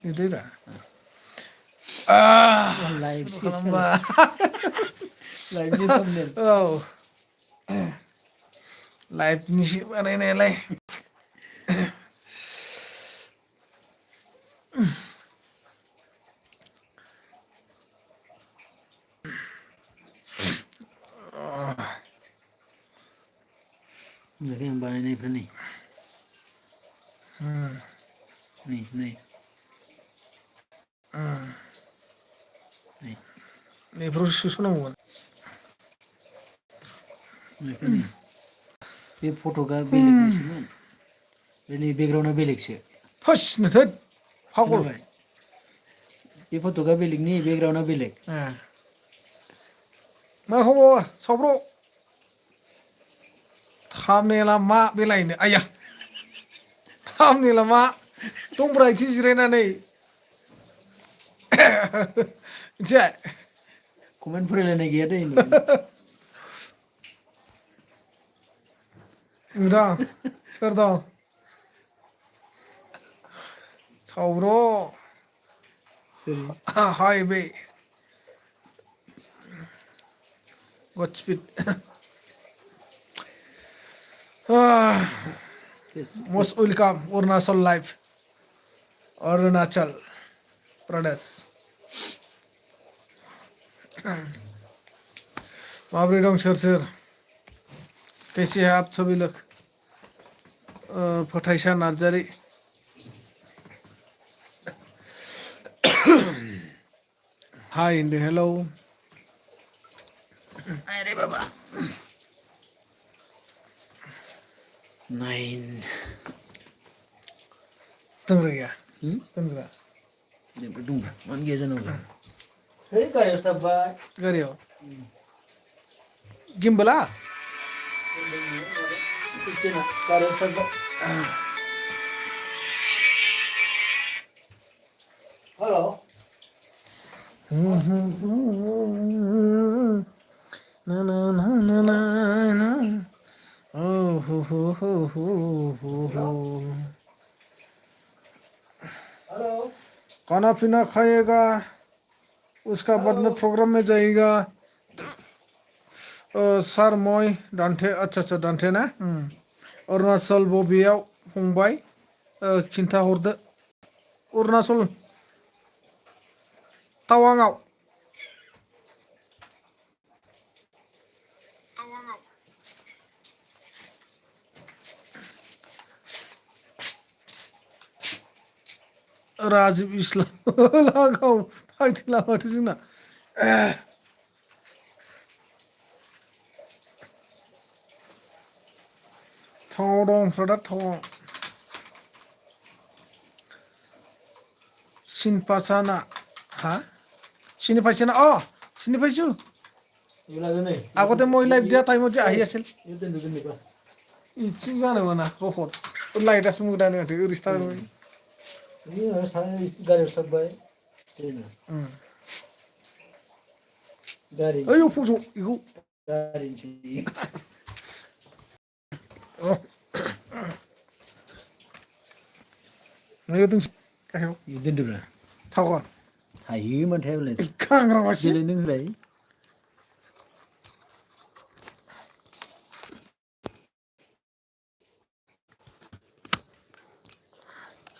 Itulah. Live sih Subhanallah. live ni thumbnail. Oh. Live ni sih mana ini lah. Jadi yang bahan ini nih. Nih. Nih. Ini proses nunggu. Nih. Ini foto kan belik nih sih man. Ini backgroundnya belik sih. Hush, nanti. Hagul. Ini foto kan belik nih backgroundnya belik. Mak khabar, sabro. Thumbnail mak belai ni. Ayah. Thumbnail mak. Tung berai sih sirena nih. Jai. Komen pernah lagi ada ini. Udah, sekarang. Sabro. Sorry. Highway. Godspeed. Most welcome, Arunachal live. Arunachal, Pradesh. माबोरै दं सोर सोर कैसे हैं आप सभी लोग फटाइसा नार्जारी हाय end hello अरे बाबा 9 तंग्रया तंग्रा Ini berdua, mana dia jangan orang. Hei kaya ustaz bay. गरियो गिम्बला Kristina, kaya ustaz bay. Halo. ना ना ना ना ना ना ओ हो Halo. खाना पीना खाएगा उसका बाद में प्रोग्राम में जाएगा सर मय दान्थे अच्छा दान्थे ना अरुणाचल बबेयाव फंबाय खिन्था हरदो अरुणाचल टावाङाव राजिब इस्लाम लागाव थांथिला माथो जोंना थावाव दं फ्रादा थावाव सिनपासाना हा सिनिफाइसना सिनिफाइसु Ini lagi nih. আগতে মই লাইভ দিয়া টাইমত যে আহি আছিল Itu nih pak. ইচ্ছি জানো না রহর লাইট আছে মুখ ডানে ওঠে রিস্তা Ini harus saya garis ustaz bay. Kristina. Garis. ayo fuso iku Garis sih. ayo tung kayo Itu dulu. 타건 Hayu man theo lên. 강랑 왔지 Jadi nung đấy.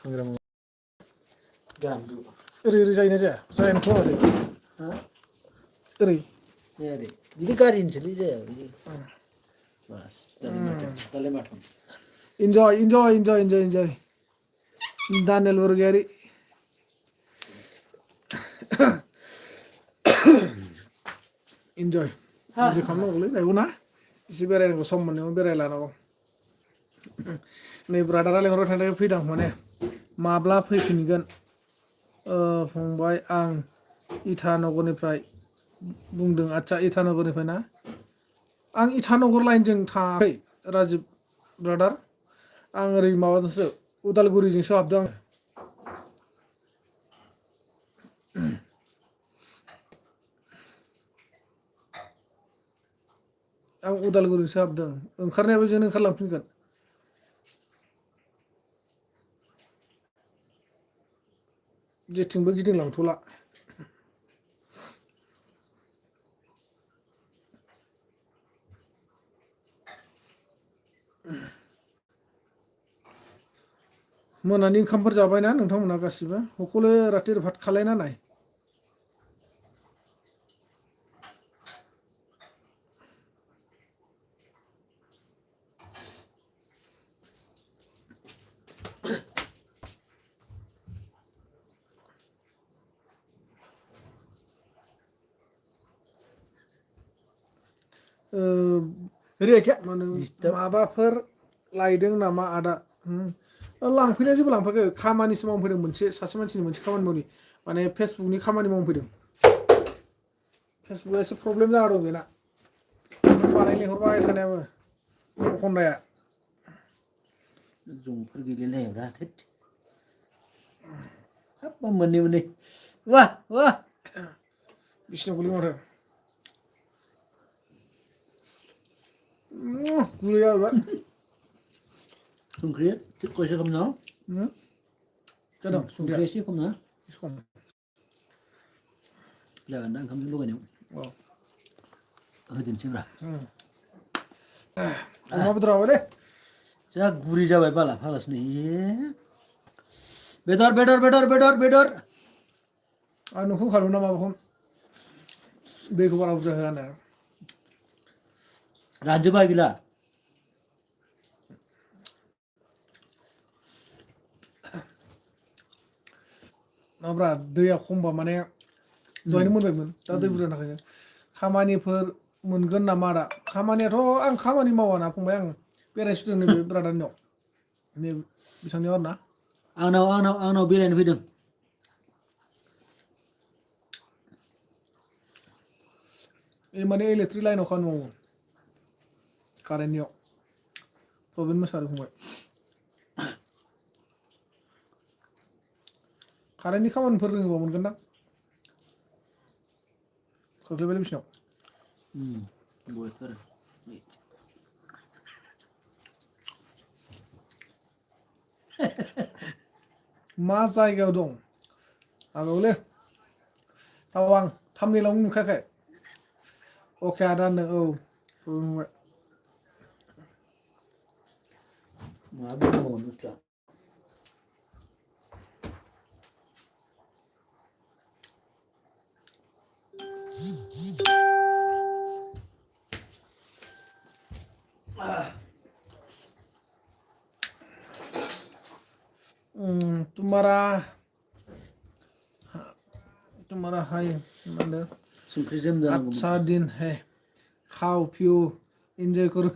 Kangram. Gandu. ri जाइने जाया जायन थ Hah? ri Ya deh. Jadi garis sih aja. Mas. Kali macam. enjoy Daniel Burgeri enjoy jadi kamu boleh na isi berai ko som mane berai la no नै ब्रादारा लेंहरबाय थानायखाय फैदां माने माब्ला फैफिनगोन फंबाय आं इटानगरनिफ्राय बुंदों आच्छा इटानगरनिफ्राय ना आं इटानगर लाइनजों थाङाखै राजिब ब्रादार आं ओरै माबाजोंसो उदालगुरिजोंसो हाबदों आं उदालगुरिजोंसो हाबदों ओंखारनायाबो जोंनो ओंखारलांफिनगोन जेथिंबो गिदिंलांथ'ला मोनानि ओंखामफोर जाबायना नोंथांमोना गासिबो हकले रातिर भात खालायना नाय रैथिया माने माबाफोर लायदों नामा आदा लांफैनाया जेबो लांफाखै खामानिसो मावफैदों मोनसे सासे मानसिनि मोनसे खामानि मावनि माने फेसबुकनि खामानि मावफैदों फेसबुकआ एसे प्रब्लेम जाना दं बेना बानाय लिंहरबाय थानायाबो खन्दाया जंफोर गेलेलायब्रा थोद हाब मोननै वाह वाह बिसिनाव गोलैयो माथो गुरै जाबाय संख्रिया खयसे खम ना जादों संख्रिया एसे खम ना एसे खम जागोन दा ओंखामजों लगायनायाव होदेरनोसैब्रा अमा बेदर जाबाय दे जा गुरै जाबाय बाला फालासनो बेदर बेदर बेदर बेदर बेदर आं नोंखौ होखादों ना माबाखौ दैखौ बारा बुरजा होआ होननाया रानजोबा गैला माब्रा दैया खमबा माने दहायनो मोनबायमोन दा दै बुरजानि थाखायनो खामानिफोर मोनगोन नामा दा खामानियाथ' आं खामानि मावाना फंबाय आं बेरायसुदों नैबे ब्रादारनियाव नै बिथांनियाव आरोना आंनाव बेरायनो फैदों माने इलेक्ट्रिक लाइनाव खामानि मावो कारेन्टनियाव प्रबिन मोसाहारि फंबाय कारेन्टनि खामानिफोर रोङोबा मोनगोन दां खोख्लैबायलै बिसिनाव बयथार मा जायगायाव दं आगौलै टावां थामनेलावनो नुखायाखै अके आदानो औ फंबाय मा बुंनांगौ बुस्थुआ तुम्हारा हाय मतलब संख्रिजों अच्छा दिन है खाओ पियो एंजॉय करो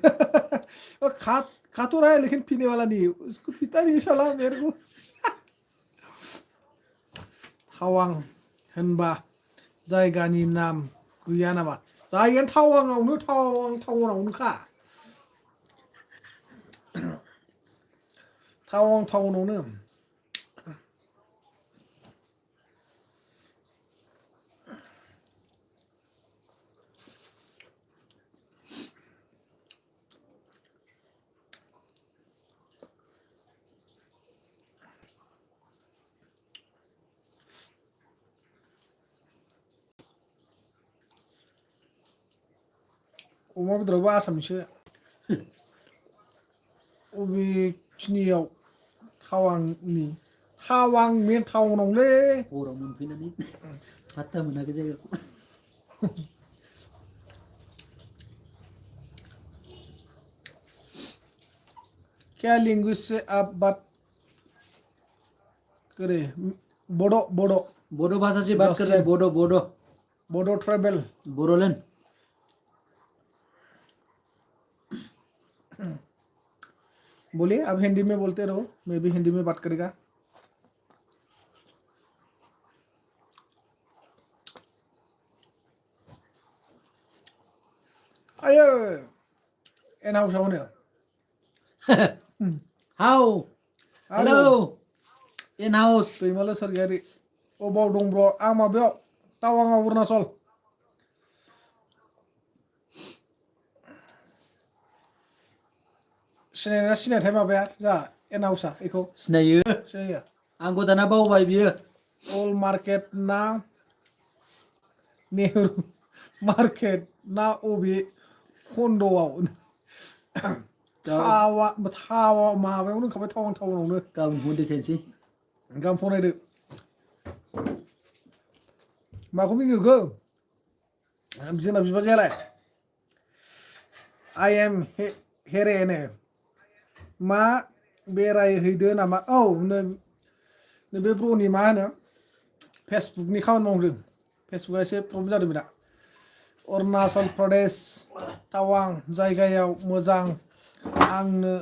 खा तो रहा है लेकिन पीने वाला नहीं है उसको पीता नहीं साला मेरे को टावां होनबा जायगानि नाम गैया नामा जायगायानो टावांआवनोखा टाउनावनो अमा बेदरावबो आसामनिसो अबेखिनियाव टावां मेन टाउनावलै हराव मोनफैनानै फात्ता मोनाखै जायगाखौ क्या लैंग्वेज से आप बात करे बोडो भाषा से बात कर रहा है बोडो ट्राइबल बोडोलैंड बोलिए आप हिंदी में बोलते रहो मैं भी हिंदी में बात करेगा आयो एन हाउसावनो हाउ हेलौ इन हाउस दैमालु सरगियारि अबाव दं ब्र आं माबायाव टावांआव अरुणाचल सिनायना सिनायथाय माबाया जा एन हाउसा बेखौ सिनायो सिनायो आंखौ दाना बावबाय बियो अल मार्केट ना नेहरू मार्केट ना अबे खन्दआव थावा माबायावनो ओंखारबाय टाउनावनो गाबोन फुङाव देखायनोसै गाबोन फन नायदो माखौ मिनिखो जोंना बिबाजैयालाय आइ एम हेरेनो मा बेरायहैदो नामा औ नैबे ब्र'नि मा होनो फेसबुकनि खामानि मावदों फेसबुकआ एसे प्रब्लेम जादों बेना अरुणाचल प्रदेश टावां जायगायाव मोजां आंनो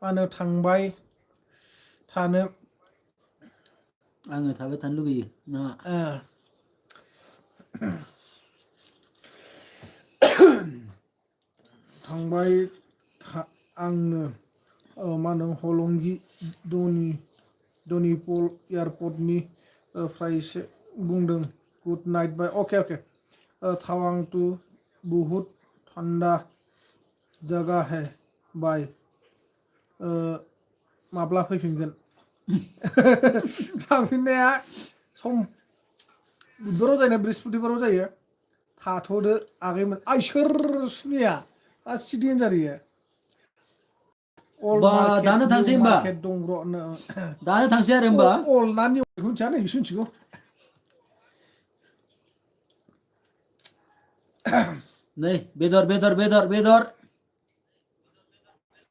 मा होनो थांबाय थानो आङो थाबाय थानो लुगैयो ना थांबाय आंनो मा होनो हलंगि डनिपल एयारपर्टनि फ्रायसो बुंदों गुड नाइट बाय अके टावां टू बहुत ठंडा जगह है बाय माब्ला फैफिनगोन थांफिननाया सम बुधबाराव जायो बृहस्पतिबाराव जायो थाथ'दो आगैमोन सोर सुनिया सिटि देन्जार इयो अल बा मार्केट दानो निउ थांसै होमबा मार्केट दं ब्र दानो थांसै आरो होमबा अल ना निउ मिथिया नै बिसो मिथिगौ नै बेदर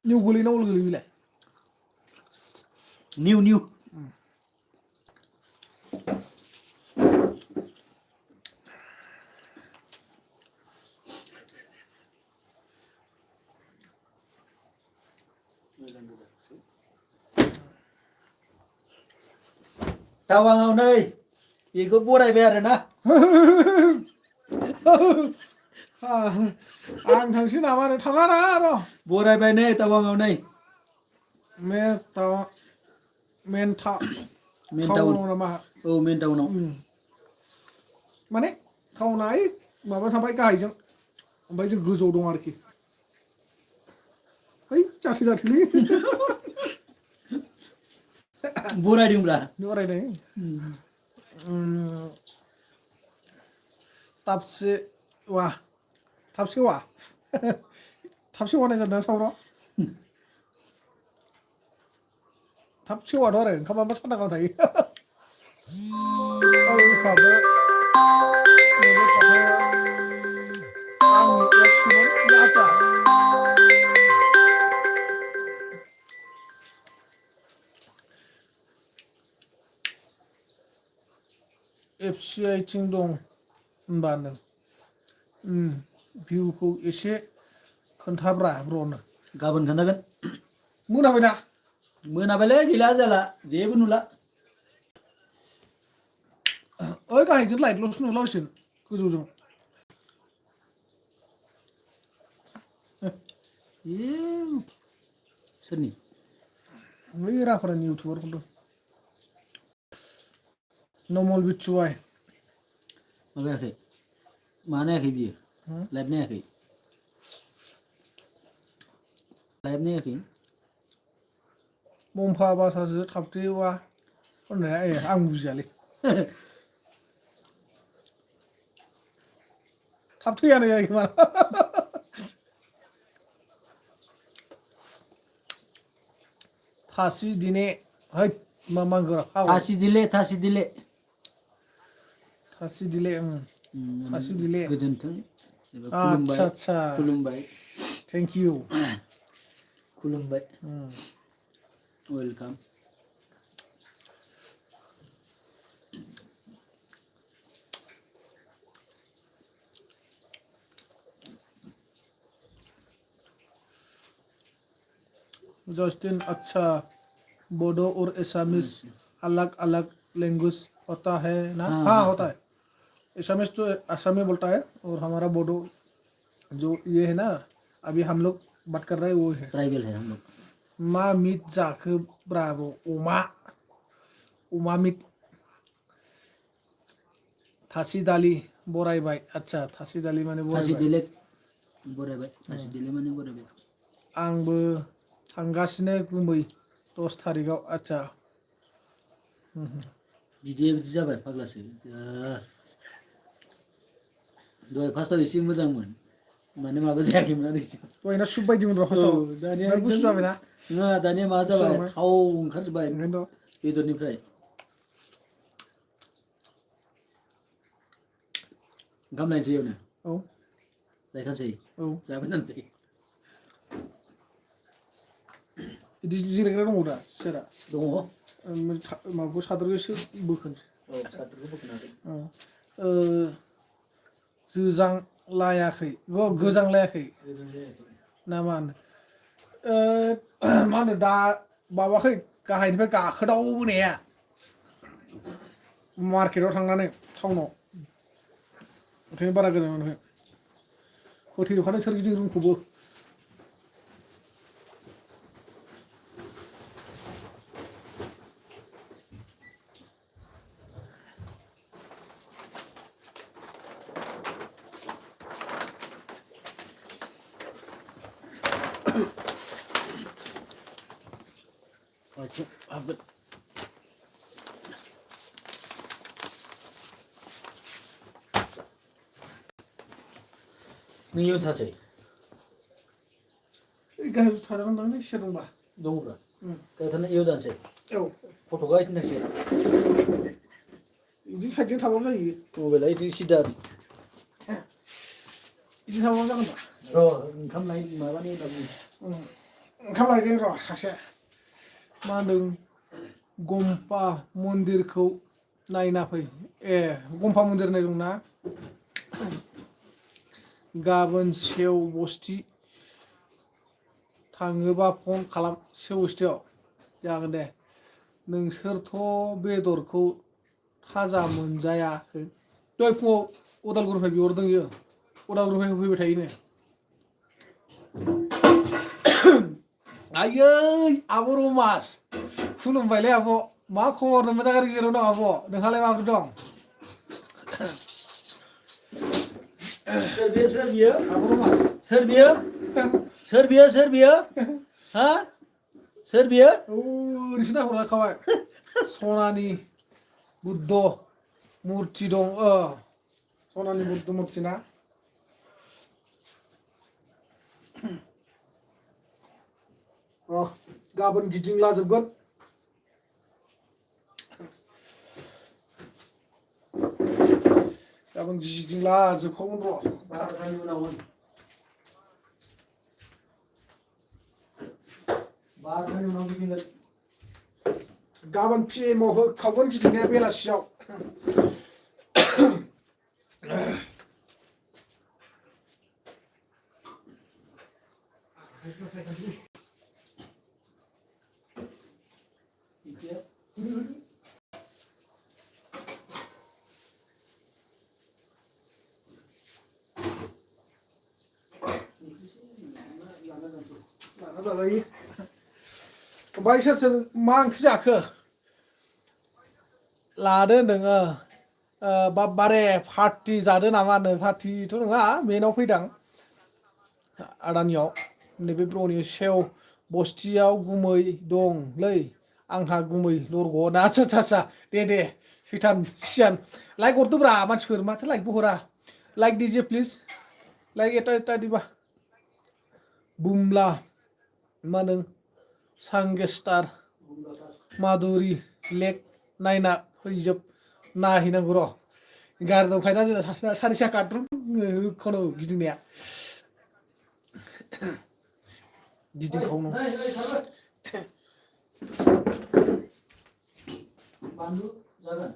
निउ गोलैना अल गोलैयो बेलाय निउ टावाङाव नै बेखौ बरायबाय आरो ना आं थांसै नामा थाङा ना र' बरायबाय नै टावाङाव नै मेन टाउन टाउनाव नामा औ मेन टाउनाव माने टाउना ओइ माबा थाबाय गाहायजों ओमफ्राय जों गोजौआव दं आरोखि है जाथोलै बरायदोंब्रा बरायदों थाबसे वा नाय जादों सावराव थाब सेवाथ' आरो ओंखामाबा सानदा गाहाम थायो FCI थिं दं होनबा नों भिउखौ एसे खोन्थाब्रा ब्र'नो गाबोन खोन्थागोन मोनाबायना मोनाबायलै गैला जाला जेबो नुला ओइ गाहायजों लाइटल'सो नुलाबायसिगोन गोजौजों सोरनि बै राफारानि इउटुबार खौथ' नमल बिटुआइ माबायाखै मा नायाखै बियो लाइभ नायाखै मम्फा बासासो थाबथेवा होननाया आं बुजियालै थाबथेयानो जायो खोमा थासि दिने हैद मा गोरा थासि दिले थासिदिले गोजोन्थों एबा आच्छा खुलुमबाय थेंक इउ खुलुमबाय वेलकाम जस्टिन अच्छा बोडो और एसामिस अलग अलग लैंग्वेज होता है ना हाँ होता है एसामिस तो असमी बोलता है और हमारा बोडो जो ये है ना अभी हम लोग बात कर रहे हैं वो है ट्राइबल है हम लोग मा मिट जाखो ब्रावो अमा मिट थासि दालि बरायबाय अच्छा थासि दालि माने बरायबाय थासि दिले माने बरायबाय आंबो थांगासिनो गुमै 10 थारिखआव आच्छा बिदिया बिदि जाबाय फाग्लासो दहाय फार्स्टआव एसे मोजांमोन माने माबा जायाखैमोन आरो एसे दहायना सुप बायदिमोन र' फार्स्टआव दानिया ओमफ्राय गुसु जाबायना नङा दानिया मा गुसु जाबाय जाबाय थाव ओंखारजोब्बाय ओंखायनोथ' बेदरनिफ्राय ओंखाम लायनोसै इयावनो औ लायखानोसै औ जाबाय थानोसै इदि जिरायग्रा दङ दा सियारा दङ माबाखौ सादोरखौ एसे बोखोनोसै औ साद्रखौ बोखोनो हागोन जोजां लायाखै गोजां लायाखै ना मा होनो मा होनो दा माबाखै गाहायनिफ्राय गाखोदावबोनाया मार्केटाव थांनानै टाउनाव ओंखायनो बारा गोजान मोनाखै होथेजोबखादों सोरगिदिं रुमखौबो आथिं हाबगोन नों इयाव थासै गाहायाव थाजागोनदांलै सियार दंबा दङब्रा गाहायाव थाना इयाव जानोसै औ फट'खा इथिं थांसै बिदि साइडजों थाबाबो जायो मबाइला इथिं सिदा बिदि थाबाबो जागोन दा र' ओंखाम लाय माबानि होनना बुङो ओंखाम लायदों र' सासे मा होनदों गम्पा मन्दिरखौ नायना फै गम्पा मन्दिर होननाय दंना गाबोन सेव बस्थि थाङोबा फन खालाम सेव बस्थियाव जागोन दे नोंसोरथ' बेदरखौ थाजा मोनजायाखै दहाय फुङाव उदालगुरिनिफ्राय बिहरदों इयो उदालगुरिनिफ्राय होफैबाय थायोनो आयै आब' रमास खुलुमबायलै आब' मा खबर नों मोजां गाज्रि गेजेराव दं आब' नोंहालाय माबोरै दं सोर बियो आब' रमास सोर बियो सोर बियो हा सोर बियो ओरैसो नाहरलांखाबाय सनानि बुद्ध मुरथि दं सनानि बुद्ध मुरथि ना गाबोन गिदिंलाजोबगोन गाबोन गिदिंलाजोबखागोन र' बार'थानि उनावमोन गिदिंगोन गाबोन पिएमआव होखागोन गिदिंनाया बेलासियाव लाना जाजायो ओमफ्राय सोर सोर मा ओंख्रि जाखो लादो होनदों बारे पार्टि जादो नामा होनो पार्टिथ' नङा मेनाव फैदां आदानियाव नैबे ब्र'नि सेव बस्थियाव गुमै दंलै आंहा गुमै लरग' ना आच्छा दे सैथान सियान लाइक हरदोब्रा मानसिफोर माथो लाइकबो हरा लाइक दिजे प्लिज लाइक एटा दिबा बुमला मा होनो सांगेस्टार माधुरि लेक नायना फैजोब नायहैनांगौ र' गारि दंखायोना जोंना सारि साखा खौनो गिदिंनाया गिदिंखावनो बानलु जागोन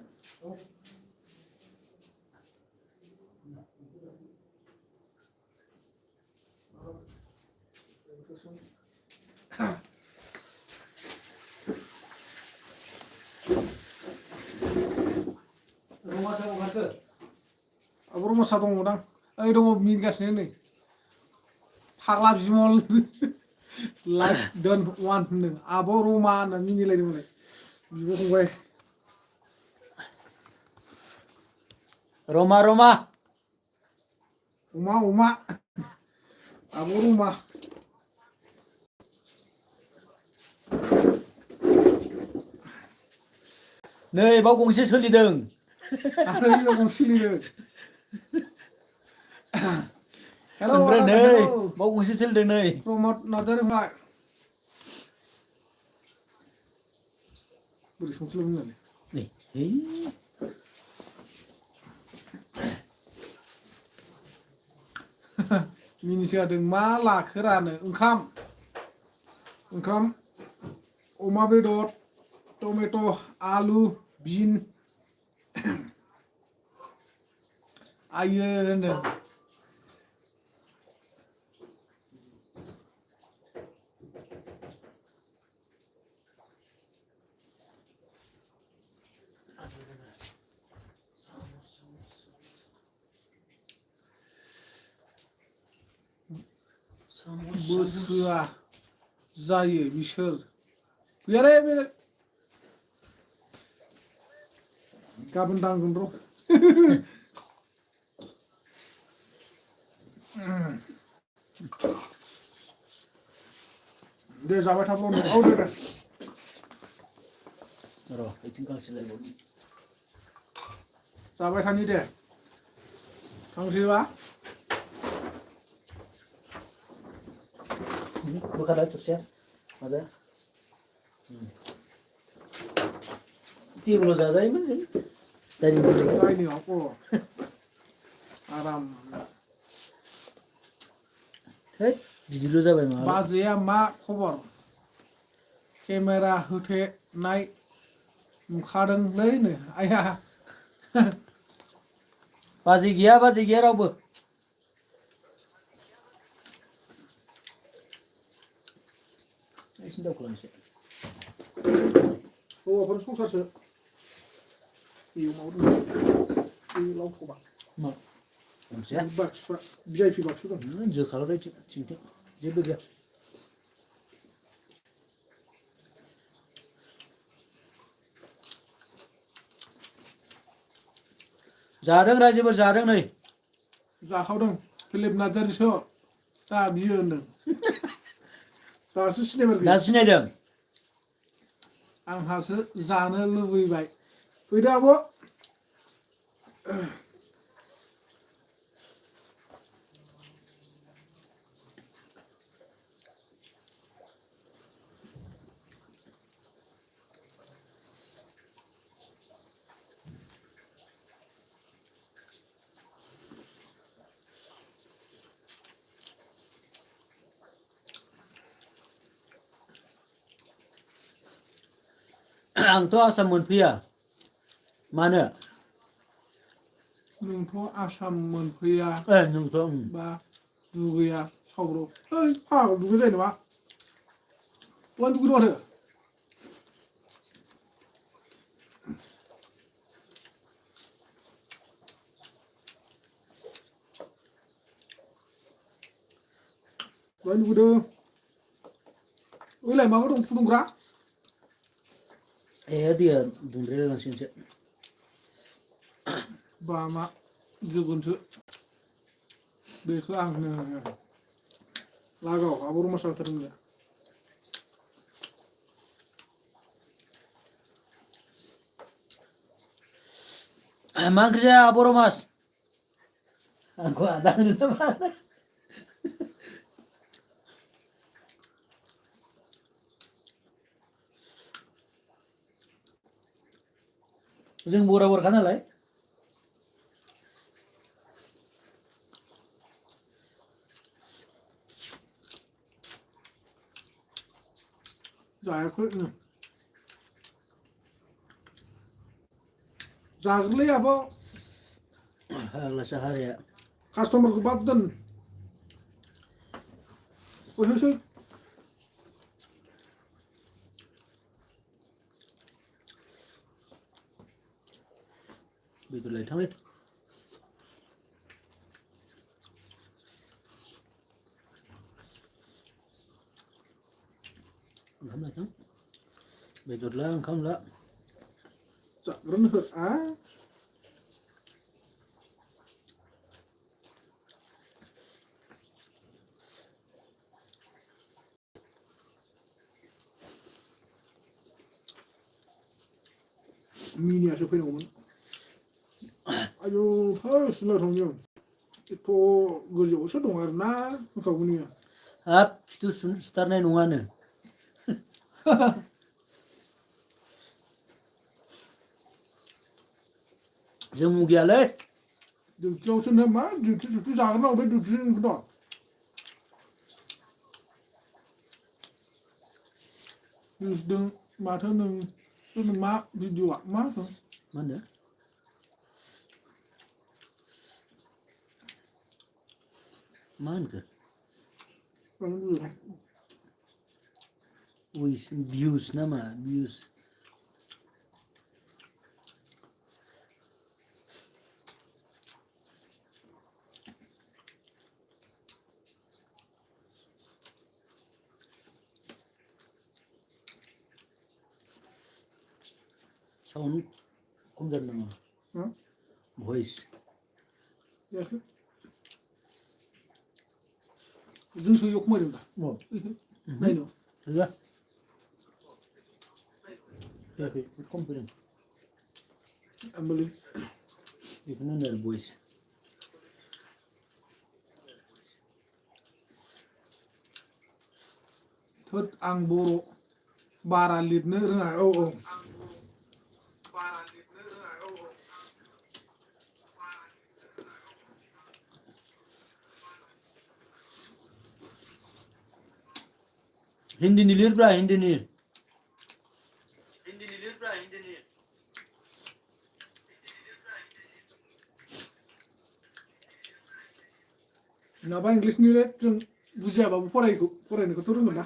रमासा हगारखो आब' रमासा दङदां ओइ दङ मिनिगासिनो नै फाग्ला बिमल लाइक दोन वान होनदों आब' रमा होननानै मिनिलायदोंमोन बिब' फंबाय रमा अमा आब' रमा नै बाव गंसे सोलिदों आरो बेयाव गंसे लिरो हेलौ ओमफ्राय आदा नै हेलौ बाव गंसे सोलिदों नै प्रमद नार्जारि भाइ बोरै संसलाय बुंनानै नै है मिनिसो जादों मा लाखोरानो ओंखाम अमा बेदर टमेट' आलु बिन आइयो होनदों बोसोआ जायो बिसोर गैयारे बे गाबोन दांगोन र' दे जाबाय था ब्र औ दे र' बिथिं गांसे लायबावनि जाबाय थानि दे थांसैबा बोखारलाय थरसेया माबा टेबोलाव जाजायोमोन जों डाइनिं टेबोलाव डाइनिंआव आराम थैद बिदिल' जाबाय माबा बाजैया मा खबर केमेरा होथेनाय नुखादोंलैनो आइया बाजै गैया रावबो एसे दावखोलांसै हौवाफोर संसारसो बेयाव माबा दं बे लावथ'बा मा गंसेया बाक्सुआ भिआइपि बाक्सु दं जोखालाय थिंथिं जेबो गैया जादों रायजोफोर जादों नै जाखावदों फिलिप नार्जारिसो दा बियो होनदों दासो सिनायमारगोन दा सिनायदों आंहासो जानो लुबैबाय फैदो आब' आंथ' आसाम मोनफैया मानो नोंथ' आसाम मोनफैया नोंथ' बा दुगैया सावर' ओइ फाग्ला दुगै जायो नामा दहाय दुगैदों माथो दहाय दुगैदों ओइलाय माबा दं फुदुंग्रा ए दैया दुंद्रायलायलांसिगोनसो बा मा जोगोनसो बेखौ आंनो लागाव आब' रमास लांथारदों मा ओंख्रि जाया आब' रमास आंखौ आदा होनो नामा जों बराबरखा नालाय जायाखै जागोनलै आब' फाग्लासो हारिया कास्टमारखौ बाद दोन ओइ बेदर लायथांलै ओंखाम लायथां बेदर ला ओंखाम ला जाग्रोनो हो मिनियासो फैनांगौमोन आयौ सिला थांजों एथ' गोजौआवसो दं आरो ना होनखागौनिया हाब खिथु सिथारनाय नङानो जों मुगियालै डिउटियावसो नो मा डिउटि जाग्रा बे डिउटिनिखौथ' नोंसोरदों माथो नों मा भिडिअआ मा होनो मा होनो मा होनखो भिउस नामा भिउस साउन्ड खम जादों नामा भइस जायाखै जों सोयैयाव खमायदों दा नायनो गैया जायाखै खम फैदों आंबोलै बेखौनो होनो आरो भइस थोद आं बर' बारा लिरनो रोङा औ हिन्दीनि लिरब्रा हिन्दीनि नङाबा इंलिसनिले जों बुजियाबाबो फरायनोखौथ' रोंगोन ना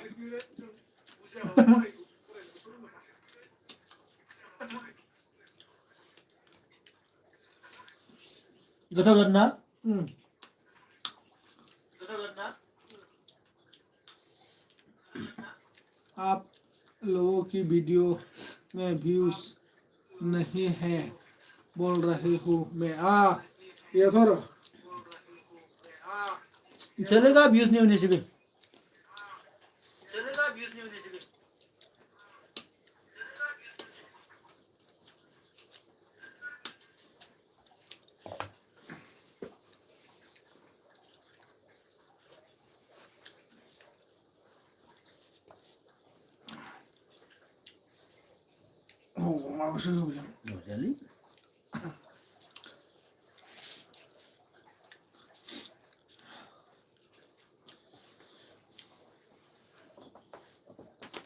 गोथाव जादों ना आप लोगों की वीडियो में व्यूज नहीं है बोल रही हूँ मैं ये करो चलेगा व्यूज नहीं होने से भी माबासो होबाय आं really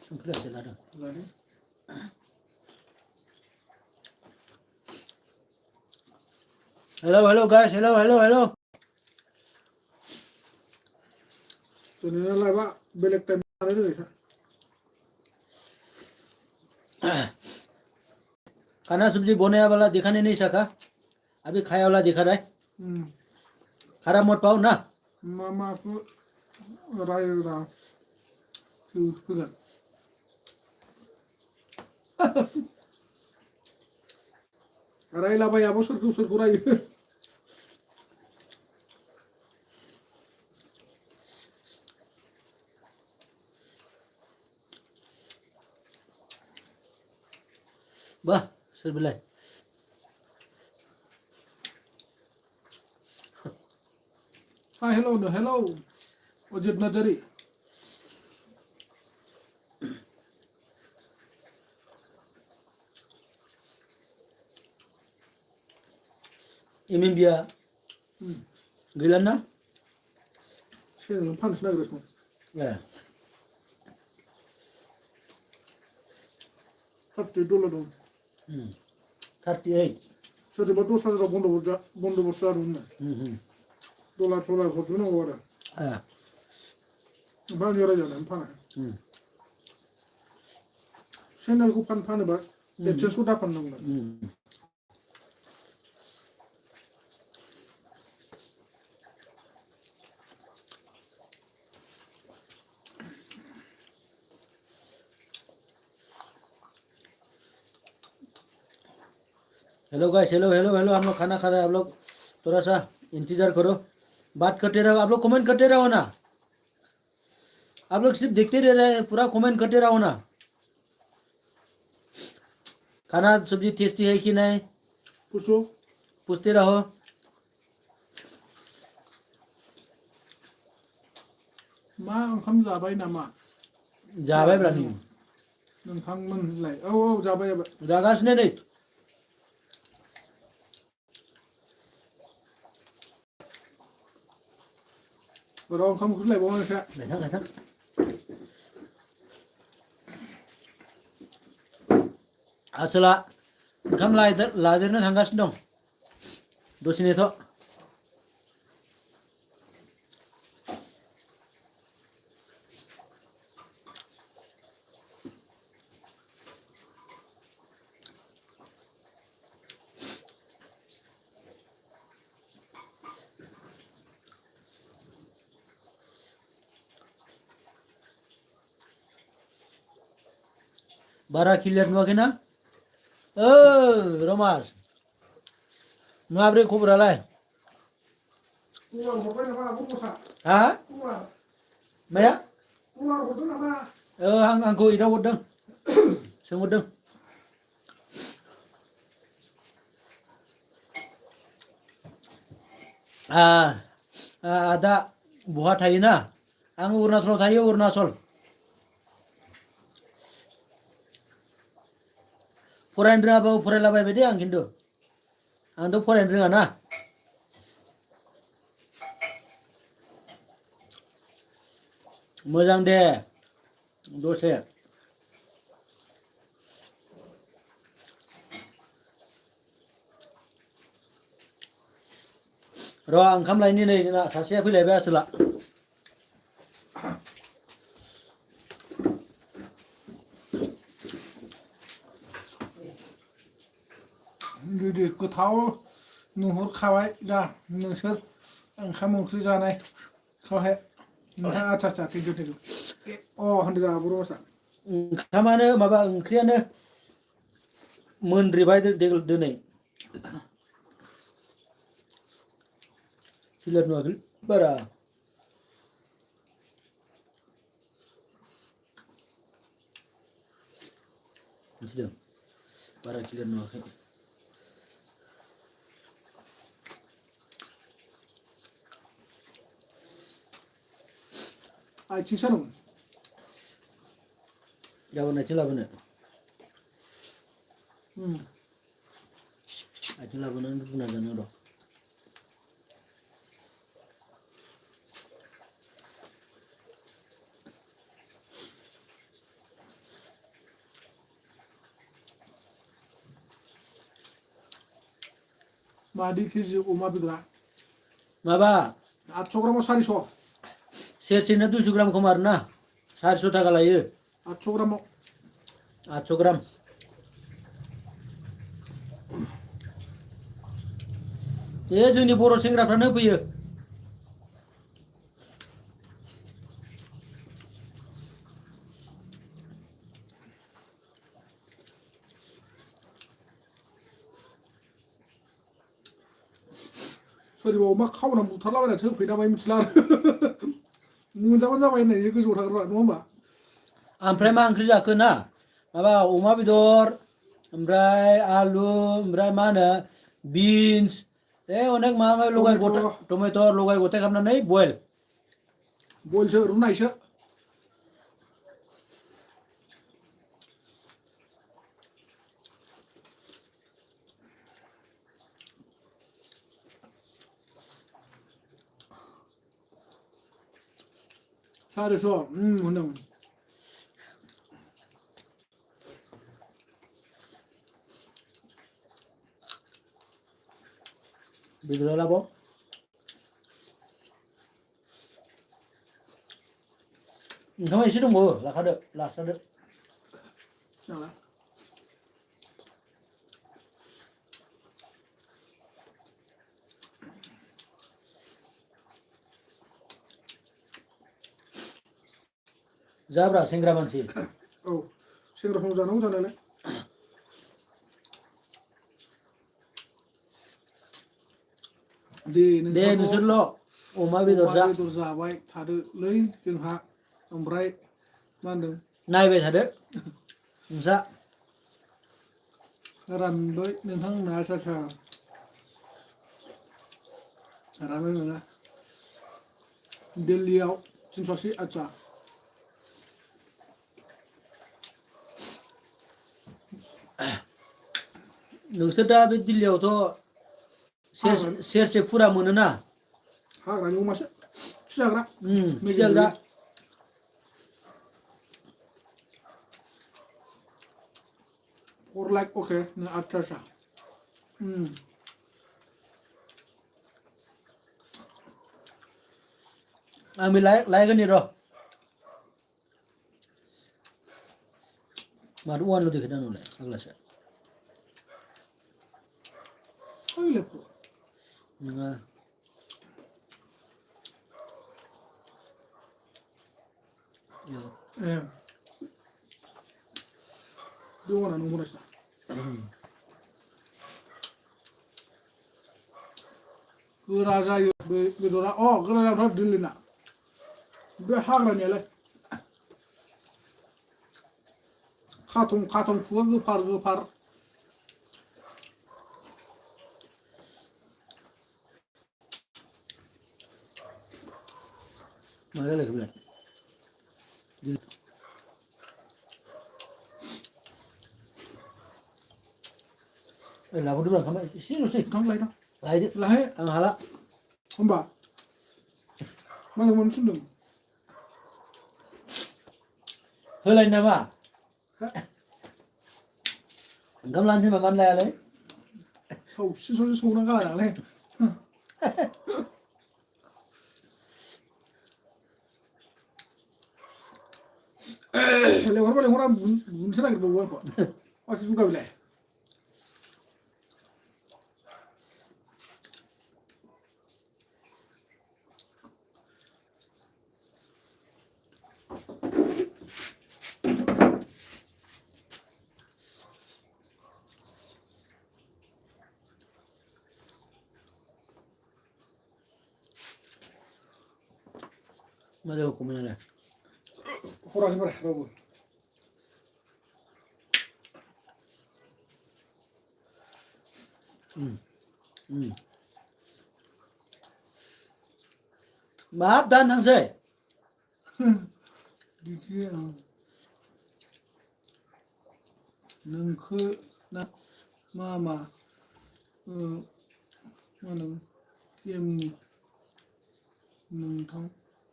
संख्रियासो लादों hello guys hello दिनैना लायबा बेलेग टाइम आरो ओरैहा खाना सब्जी बनाया वाला दिखाने नहीं सका अभी खाया वाला दिखा रहा है खराब मत पाओ ना माखौ रायग्रा फैगोन रायलाबायाबो सोरखौ रायो वाह सोर बेलाय हेलौ अजित नार्जारी एमएमबिया गैला ना चेनेल फाननोसो नागिरगासिनो ए $30 दं 38 सोरजोंबा 10,000 बन्द'बस्त जादोंमोन डलार हरजोबनांगौ आरो ओमफ्राय आंनि रायजानानै फाना चेनेलखौ फानोबा एडसेन्सखौ दा फाननांगौ हेलो गाइस हेलो हम लोग खाना खा रहे हैं आप लोग थोड़ा सा इंतजार करो बात करते रहो आप लोग कमेंट करते रहो ना आप लोग सिर्फ देखते रह रहे पूरा कमेंट करते रहो ना खाना सब्जी टेस्टी है कि नहीं पूछो पूछते रहो मा ओंखाम जाबाय नामा जाबाय ब्रा नै नोंथांमोनलाय औ जाबाय जागासिनो नै र' ओंखाम ओंख्रि लायबावो नोंस्रा गायथां आसोला ओंखाम लादेरनो थांगासिनो दं दसे नेथ' बारा क्लियार नुवाखै ना रमास माब्रै खबरालाय हा माया आंखौ इदाव हरदों सोंहरदों आदा बहा थायोना आं अरुणाचलाव थायो अरुणाचल फरायनो रोङाबाबो फरायलाबायबाय दे आं खिन्थु आंथ' फरायनो रोङा ना मोजां दे दसे र' ओंखाम लायनि नै जोंना सासेया फैलायबाय आसोला गोदो गोथाव नुहरखाबाय दा नोंसोर ओंखाम ओंख्रि जानायखौहाय नोंथाङा आच्चा थेंकिउ होनदो जाहा बर' भाषा ओंखामानो माबा ओंख्रियानो मोनद्रिबाय दिनै क्लियार नुवाखै बारा मिथिदों बारा क्लियार नुवाखै आथिं सादों गाबोन आथिं लाबोनो आथिं लाबोनानै रुना जानो र' मादि केजि अमा बेदरा माबा 800 ग्रामाव 400 सेरसेनो 200 ग्राम खम आरोना 400 थाखा लायो 800 ग्रामाव 800 ग्राम बे जोंनि बर' सेंग्राफ्रानो फैयो सोरबा अमा खावना बुथारलाबायनासो होफैदाबाय मिथिला मोनजाबानो जाबाय होननाय गोजौआव थाग्रा नङा होमबा ओमफ्राय मा ओंख्रि जाखो ना माबा अमा बेदर ओमफ्राय आलु ओमफ्राय मा होनो बिन्स अनेक माबा लगाय गथाय टमेट' लगाय गथाय खालामनानै बयलसो रुनायसो सारिस' होनदों बेदरा लाबाव ओंखामा एसे दंबावो लाखादो जाब्रा सेंग्रा मानसि औ सेंग्राफोर जानांगौ जानायालाय दे नोंसोरल' अमा बेदर जाबाय थादोलै जोंहा ओमफ्राय मा होनदों नायबाय थादो नोंसा रानबाय नोंथां ना आचारा रानबाय नङा दिल्लीयाव 380 आचा नोंसोर दा बे दिल्लीयावथ' सेरसे फुरा मोनोना हाग्रानि अमासो खिजाग्रा खिजाग्रा or like okay no acha आं बे लायगोन र' माथो वानल' देखायदों आंनावलाय फाग्लासो नङा दङ ना नंगौ गोरा जायो बेदरा गोरा जाथार दिल्लीना बे हाग्रानियालाय खाथं खुगा गोफार मा जालायखो बेलाय लाबोदो ओंखामा एसेल'सै ओंखाम लायदों लायदो लाहाय आं हाला होमबा मालाय मोन थिनदों होलायनो नामा ओंखाम लानोसै होनबा मानो लायालाय सावसि संना गालांलै लेंहरा बुनोसो नागिरबावो आंखौ मासि बुगा बिलाय मा जाखो कमेन्टआलाय हराखै बारा रावबो माब दान थांसै बिदि नोंखो ना मा होनो एमनि नोंथां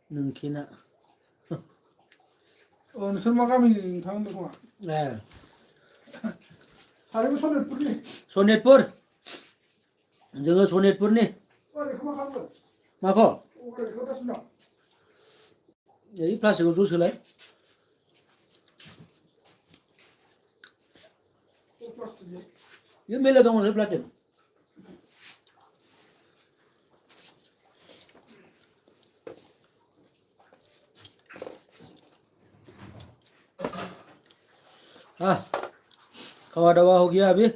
नोंखिना नोंसोर मा गामिनि नोंथां होनदों खोमा सानैबो सनितपुरनि सनितपुर जोङो सनितपुरनि ओरैखौ मा खालामदों माखौ ओरैखौ दासिम दं ओइ प्लास्टिकआव ज' सोलाय बे मेला दङ प्लास्टिक खावा दावा हो गया अभी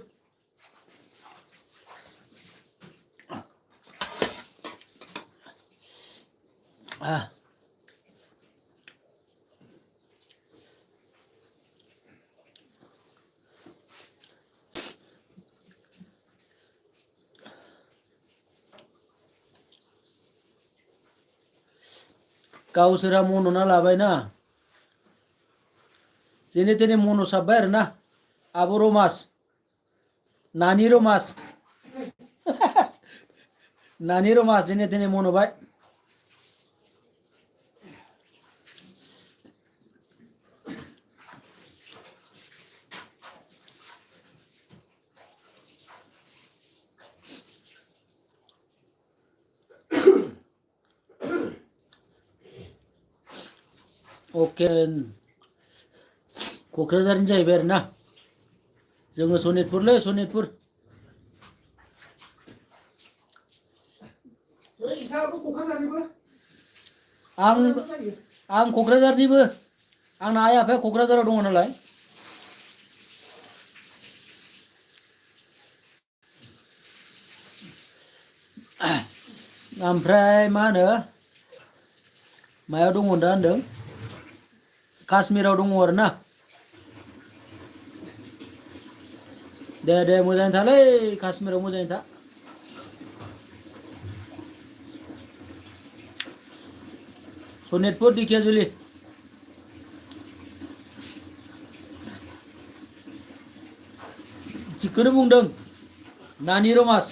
गावसोरा मन'ना लाबायना जेने तेने मन' साबबाय आरो ना आब' रमास नानि रमास नानि रमास जेने तेने मन'बाय ओके क'क्राझारनि जाहैबाय आरो ना जोङो सनितपुरलै सनितपुर आं क'क्राझारनिबो आंना आइ आफाया क'क्राझाराव दङ नालाय ओमफ्राय मा होनो मायाव दङ दा होनदों काश्मीराव दङ आरो ना दे मोजाङै थालै काश्मीराव मोजाङै था सनितपुर दिखियाजुलि थिगखौनो बुंदों नानि रमास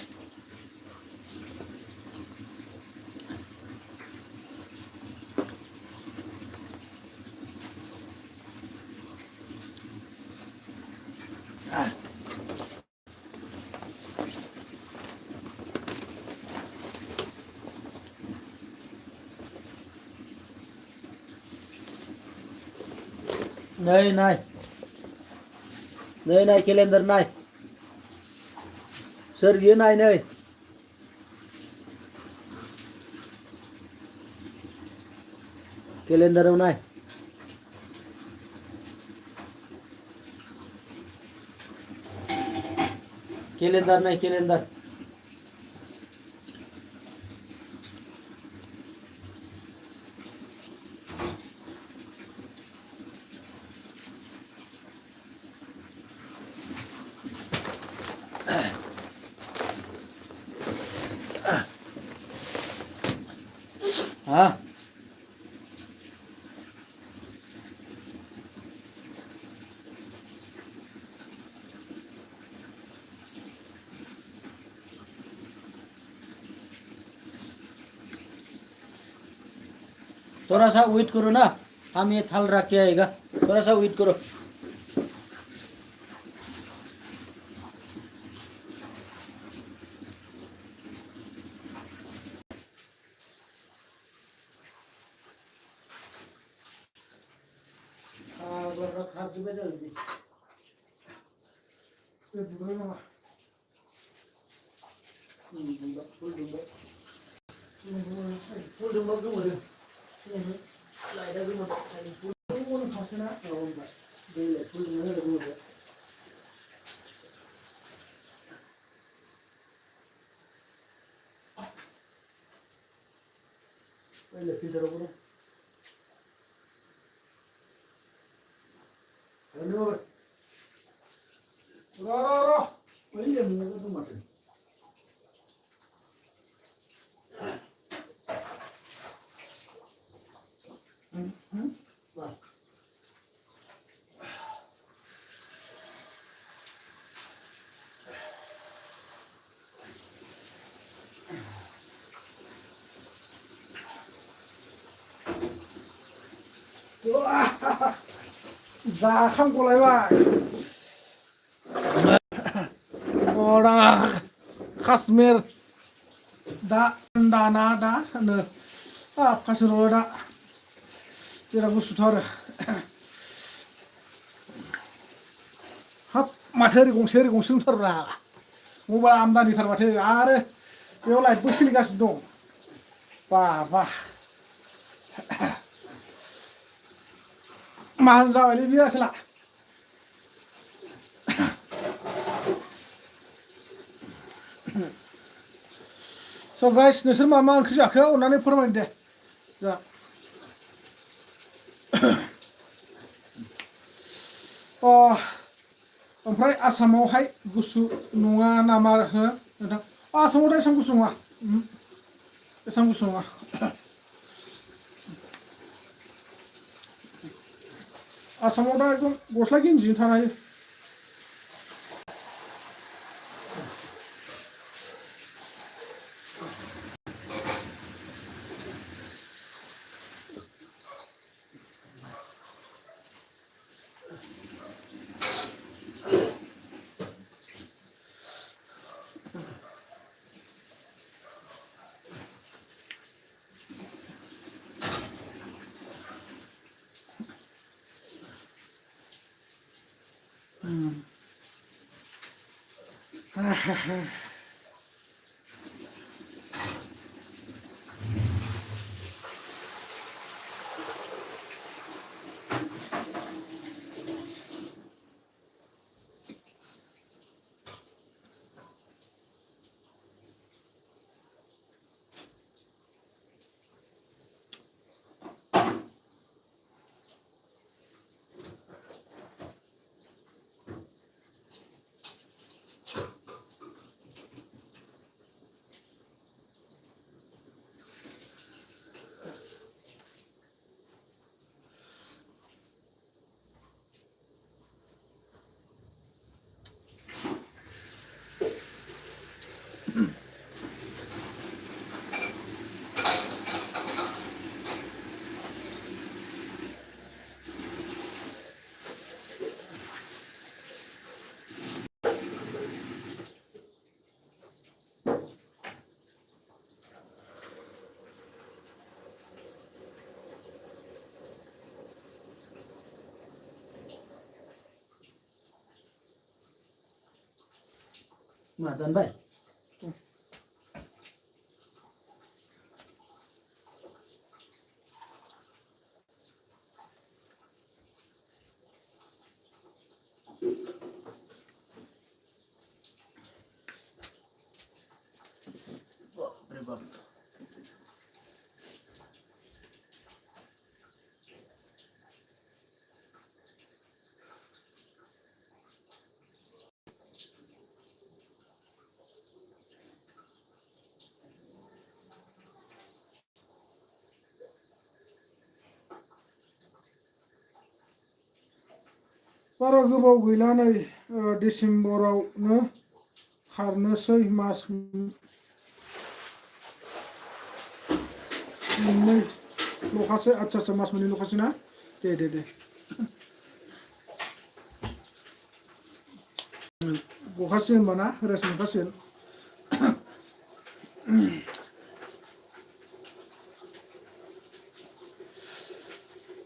नै नाय नै नाय केलेन्डार नाय सोर बियो नाय नै केलेन्डाराव नाय केलेन्डार नाय केलेन्डार हा थोड़ा सा वेट करो ना हम ये थाल रख के आएगा थोड़ा सा वेट करो जाखांगलायबाय अरा काश्मीर दा दाना दा नो काश्मीराव दा बिराद गुसुथार हाब माथो ओरै गंसे दंथारब्रा मबाइल आमदानिथार माथो आरो बेयाव लाइटबो सोलिगासिनो दं बाबा माहाजोन जाबायलै बे आसोला स' गाइस नोंसोर मा मा ओंख्रि जाखो अननानै फोरमायदो दे जा ओमफ्राय आसामावहाय गुसु नङा नामा हो नोंथां आसामाव दा एसेबां गुसु नङा एसेबां गुसु नङा आसामाव दा एकदम गस्ला गिन्जिजों थानो हायो Mà tấn vậy. बारा गोबाव गैला नै डिसेम्बरावनो खारनोसै मास मोननै ल'खासै आच्छा मास मोननै ल'खासै ना दे गखासिगोन होनबा ना रेस्ट मोनखासिगोन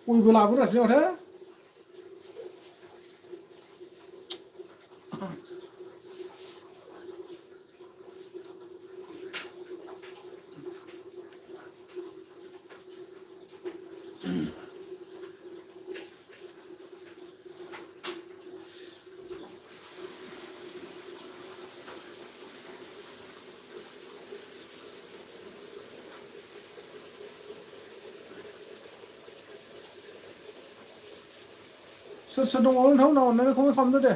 गयबो लाबोगासिनो माथो सोर दङ नोंथांमोनहा अननानै कमेन्ट खालामदो दे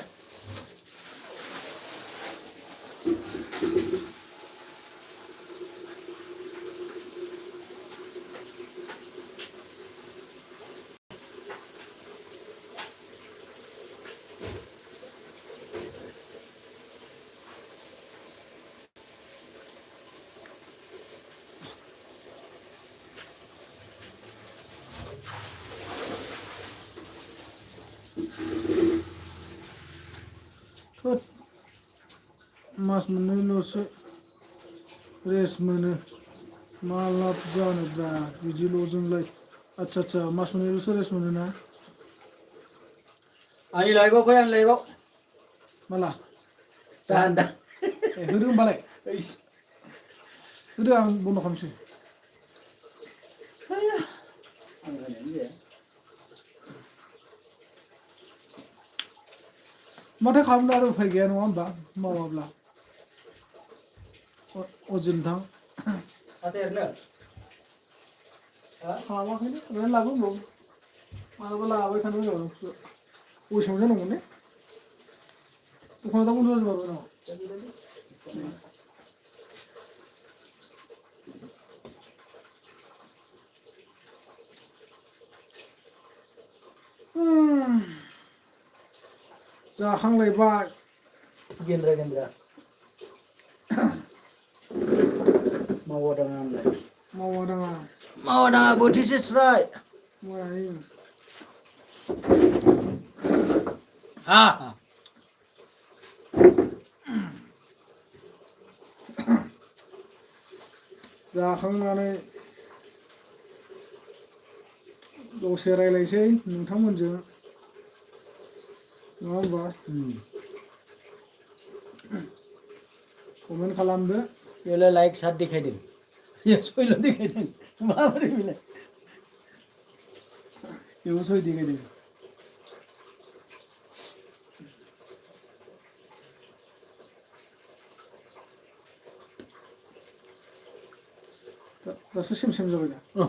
मास मोननैल'सो रेस्ट मोनो मा लाब जानोब्रा बिदिल'जोंलाय आच्छा मास मोननैल'सो रेस्ट मोनो ना Anh lấy bao quay anh lấy bao. माला Đàn đàn. होदो होमबालाय होदो आं बन्द' खालामसै Anh phải đến gì? माथो खालामनो आरो उफाय गैया नङा होमबा मावाब्ला अजय नोंथां Ada yang nak? खालामाखैनो ओरैनो लाबो मालाबा लाबाय थानो मोजां बयसाव जानांगौ ने दखाना दा बन्द' जाजोबाय नामा जाखांलायबाय Gendra. Mau dengan anda. मावा दाङा Mau dengan botis serai. मोजाङै Ah. जाखांनानै दसे रायलायसै नोंथांमोनजों नङा होमबा कमेन्ट खालामदो Bila like साथ दिखाइदों या सयल' दिखाइदों माबोरै बेलाय बेबो सय दिखाइदों दासो सेम जाबाय दा औ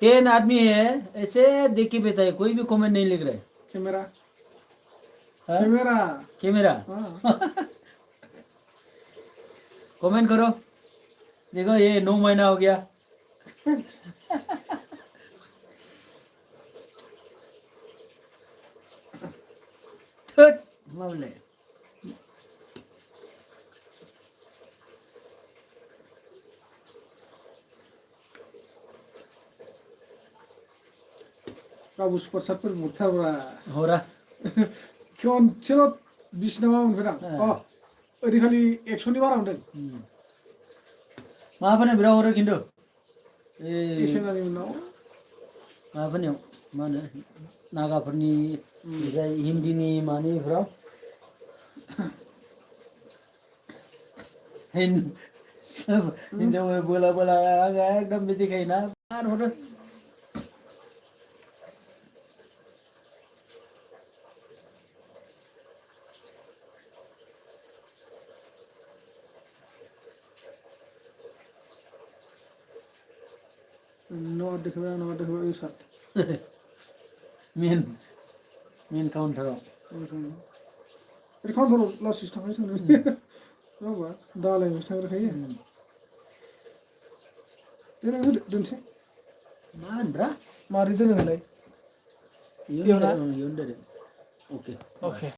10 आदमी है ऐसे देख के बताइए कोई भी कमेंट नहीं लिख रहे कैमरा हाँ? कैमरा कैमरा कमेंट करो देखो ये 9 महीना हो गया boleh. रावबो सुपार साटफोर मोनथारब्रा Hora. खनसेल' 20 नामा मोनफैदां अ ओरैखालि 100नि बारा मोनदों माबाफोरनि बिराद हरो खिन्थु एसेनानि उनाव माबाफोरनियाव मा होनो नागाफोरनि ओमफ्राय हिन्दीनि मानिफ्राव हिन्जाव बोला बोला आङो एकदम बिदि खायोना बिराद हरो न'आव देखायबाय साट मेन काउन्टाराव ओरै काउन्टाराव लासैसो थांबाय थांनो नङाबा दालायनोसो थांग्रोखायो देनां होदो दोनसै मा होनब्रा मारै दोनो होनलाय इयुन दोनदो अके अके